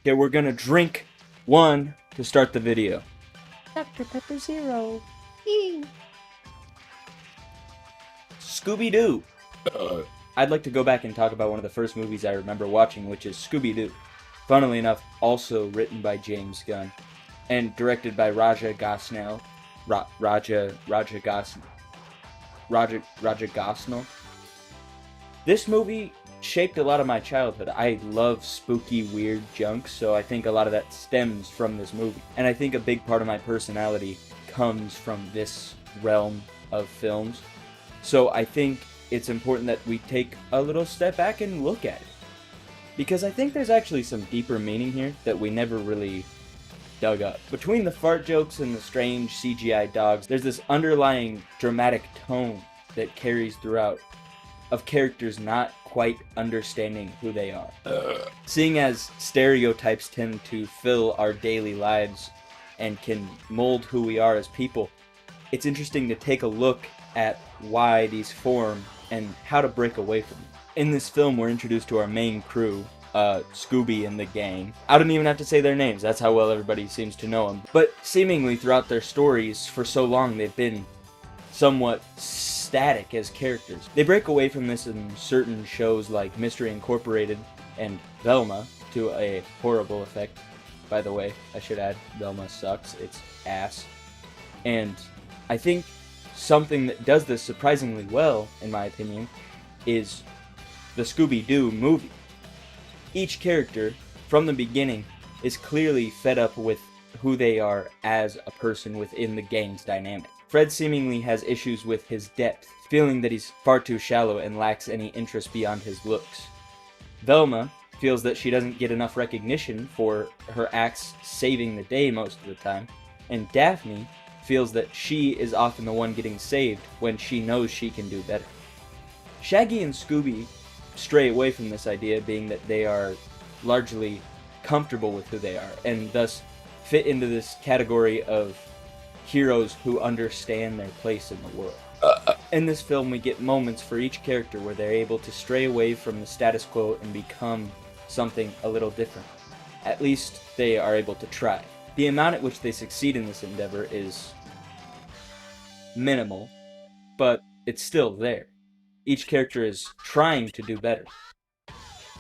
Okay, we're gonna drink one to start the video. Dr. Pepper Zero. Scooby-Doo. I'd like to go back and talk about one of the first movies I remember watching, which is Scooby-Doo. Funnily enough, also written by James Gunn and directed by Raja Gosnell. Raja Gosnell. This movie shaped a lot of my childhood. I love spooky, weird junk, so I think a lot of that stems from this movie. And I think a big part of my personality comes from this realm of films. So I think it's important that we take a little step back and look at it. Because I think there's actually some deeper meaning here that we never really dug up. Between the fart jokes and the strange CGI dogs, there's this underlying dramatic tone that carries throughout of characters not quite understanding who they are. Seeing as stereotypes tend to fill our daily lives and can mold who we are as people, it's interesting to take a look at why these form and how to break away from them. In this film, we're introduced to our main crew, Scooby and the gang. I don't even have to say their names, that's how well everybody seems to know them. But seemingly throughout their stories, for so long, they've been somewhat static as characters. They break away from this in certain shows like Mystery Incorporated and Velma, to a horrible effect. By the way, I should add, Velma sucks, it's ass. And I think something that does this surprisingly well, in my opinion, is the Scooby-Doo movie. Each character, from the beginning, is clearly fed up with who they are as a person within the gang's dynamic. Fred seemingly has issues with his depth, feeling that he's far too shallow and lacks any interest beyond his looks. Velma feels that she doesn't get enough recognition for her acts saving the day most of the time, and Daphne feels that she is often the one getting saved when she knows she can do better. Shaggy and Scooby stray away from this idea, being that they are largely comfortable with who they are, and thus fit into this category of heroes who understand their place in the world. In this film, we get moments for each character where they're able to stray away from the status quo and become something a little different. At least they are able to try. The amount at which they succeed in this endeavor is minimal, but it's still there. Each character is trying to do better.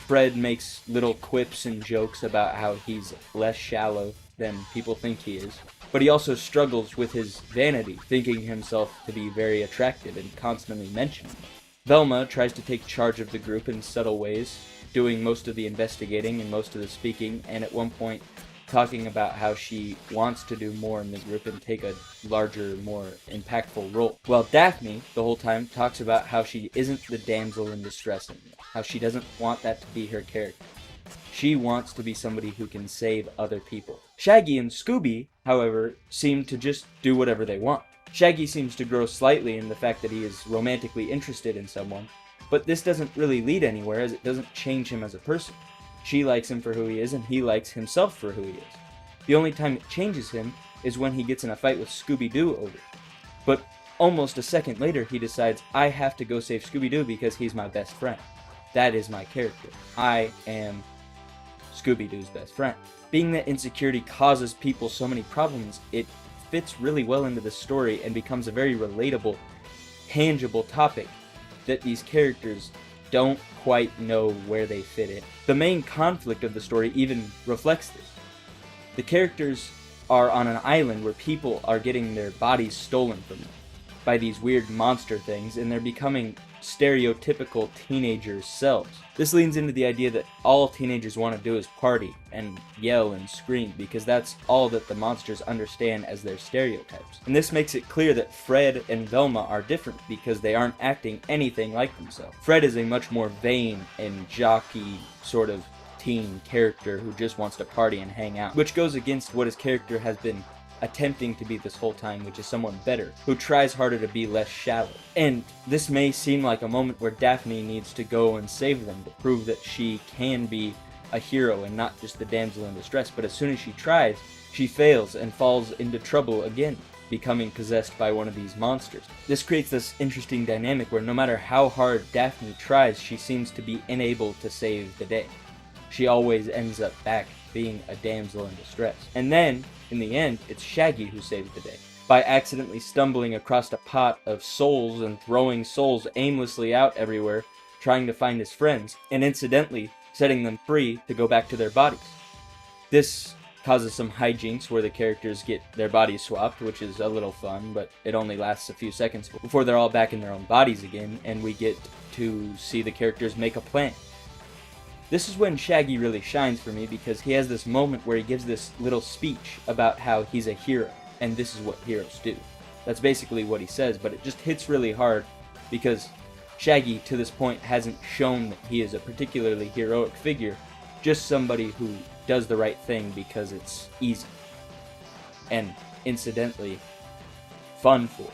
Fred makes little quips and jokes about how he's less shallow than people think he is, but he also struggles with his vanity, thinking himself to be very attractive and constantly mentioning it. Velma tries to take charge of the group in subtle ways, doing most of the investigating and most of the speaking, and at one point talking about how she wants to do more in the group and take a larger, more impactful role. While Daphne, the whole time, talks about how she isn't the damsel in distress anymore, how she doesn't want that to be her character. She wants to be somebody who can save other people. Shaggy and Scooby, however, seem to just do whatever they want. Shaggy seems to grow slightly in the fact that he is romantically interested in someone, but this doesn't really lead anywhere as it doesn't change him as a person. She likes him for who he is, and he likes himself for who he is. The only time it changes him is when he gets in a fight with Scooby-Doo over it. But almost a second later, he decides, I have to go save Scooby-Doo because he's my best friend. That is my character. I am Scooby-Doo's best friend. Being that insecurity causes people so many problems, it fits really well into the story and becomes a very relatable, tangible topic that these characters don't quite know where they fit in. The main conflict of the story even reflects this. The characters are on an island where people are getting their bodies stolen from them by these weird monster things, and they're becoming stereotypical teenagers' selves. This leans into the idea that all teenagers want to do is party and yell and scream because that's all that the monsters understand as their stereotypes. And this makes it clear that Fred and Velma are different because they aren't acting anything like themselves. Fred is a much more vain and jockey sort of teen character who just wants to party and hang out, which goes against what his character has been attempting to be this whole time, which is someone better, who tries harder to be less shallow. And this may seem like a moment where Daphne needs to go and save them to prove that she can be a hero and not just the damsel in distress, but as soon as she tries, she fails and falls into trouble again, becoming possessed by one of these monsters. This creates this interesting dynamic where no matter how hard Daphne tries, she seems to be unable to save the day. She always ends up back being a damsel in distress. And then, in the end, it's Shaggy who saves the day, by accidentally stumbling across a pot of souls and throwing souls aimlessly out everywhere, trying to find his friends, and incidentally setting them free to go back to their bodies. This causes some hijinks where the characters get their bodies swapped, which is a little fun, but it only lasts a few seconds before they're all back in their own bodies again, and we get to see the characters make a plan. This is when Shaggy really shines for me, because he has this moment where he gives this little speech about how he's a hero, and this is what heroes do. That's basically what he says, but it just hits really hard, because Shaggy, to this point, hasn't shown that he is a particularly heroic figure, just somebody who does the right thing because it's easy. And, incidentally, fun for.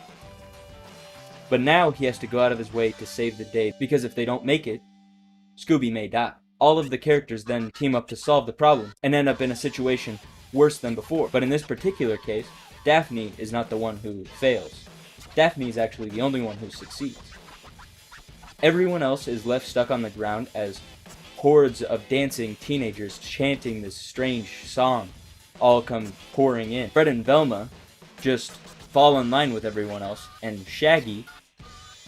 But now he has to go out of his way to save the day, because if they don't make it, Scooby may die. All of the characters then team up to solve the problem, and end up in a situation worse than before. But in this particular case, Daphne is not the one who fails. Daphne is actually the only one who succeeds. Everyone else is left stuck on the ground as hordes of dancing teenagers chanting this strange song all come pouring in. Fred and Velma just fall in line with everyone else, and Shaggy,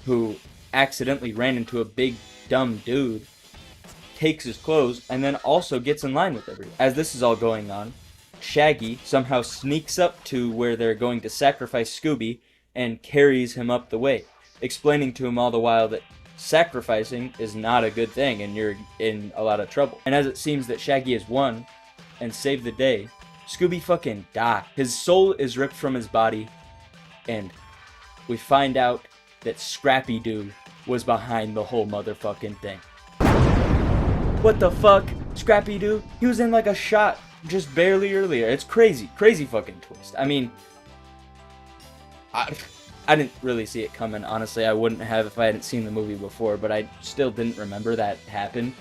who accidentally ran into a big dumb dude, takes his clothes and then also gets in line with everyone. As this is all going on, Shaggy somehow sneaks up to where they're going to sacrifice Scooby and carries him up the way, explaining to him all the while that sacrificing is not a good thing and you're in a lot of trouble. And as it seems that Shaggy has won and saved the day, Scooby fucking died. His soul is ripped from his body, and we find out that Scrappy-Doo was behind the whole motherfucking thing. What the fuck? Scrappy-Doo? He was in like a shot just barely earlier. It's crazy. Crazy fucking twist. I mean, I didn't really see it coming, honestly. I wouldn't have if I hadn't seen the movie before, but I still didn't remember that happened,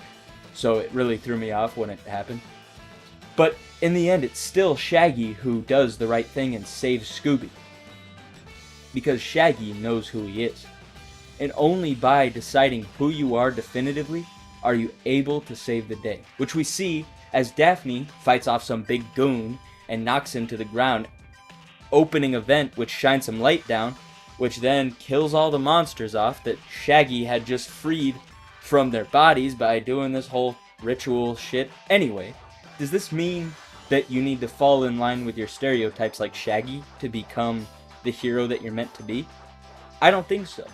so it really threw me off when it happened. But in the end, it's still Shaggy who does the right thing and saves Scooby, because Shaggy knows who he is. And only by deciding who you are definitively are you able to save the day, which we see as Daphne fights off some big goon and knocks him to the ground, opening a vent which shines some light down, which then kills all the monsters off that Shaggy had just freed from their bodies by doing this whole ritual shit. Anyway, does this mean that you need to fall in line with your stereotypes like Shaggy to become the hero that you're meant to be? I don't think so,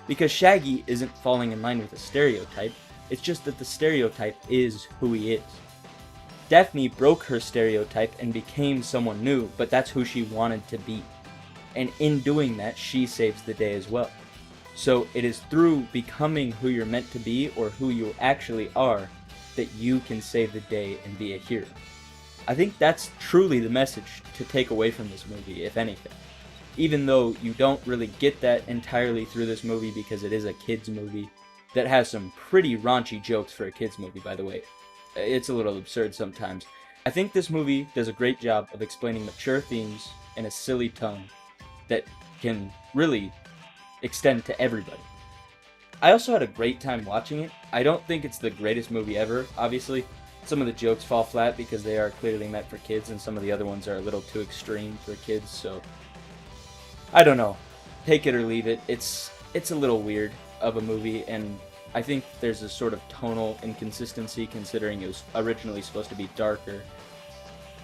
because Shaggy isn't falling in line with a stereotype, it's just that the stereotype is who he is. Daphne broke her stereotype and became someone new, but that's who she wanted to be. And in doing that, she saves the day as well. So it is through becoming who you're meant to be, or who you actually are, that you can save the day and be a hero. I think that's truly the message to take away from this movie, if anything. Even though you don't really get that entirely through this movie, because it is a kids movie that has some pretty raunchy jokes for a kids movie, by the way. It's a little absurd sometimes. I think this movie does a great job of explaining mature themes in a silly tone that can really extend to everybody. I also had a great time watching it. I don't think it's the greatest movie ever, obviously. Some of the jokes fall flat because they are clearly meant for kids, and some of the other ones are a little too extreme for kids, so I don't know. Take it or leave it. It's a little weird of a movie, and I think there's a sort of tonal inconsistency considering it was originally supposed to be darker.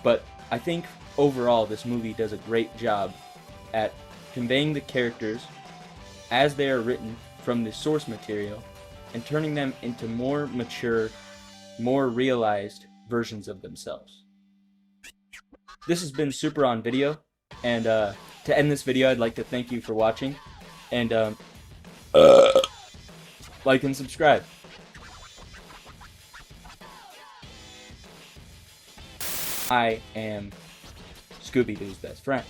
But I think overall this movie does a great job at conveying the characters as they are written from the source material and turning them into more mature, more realized versions of themselves. This has been Super on Video, and to end this video I'd like to thank you for watching, and like and subscribe. I am Scooby-Doo's best friend.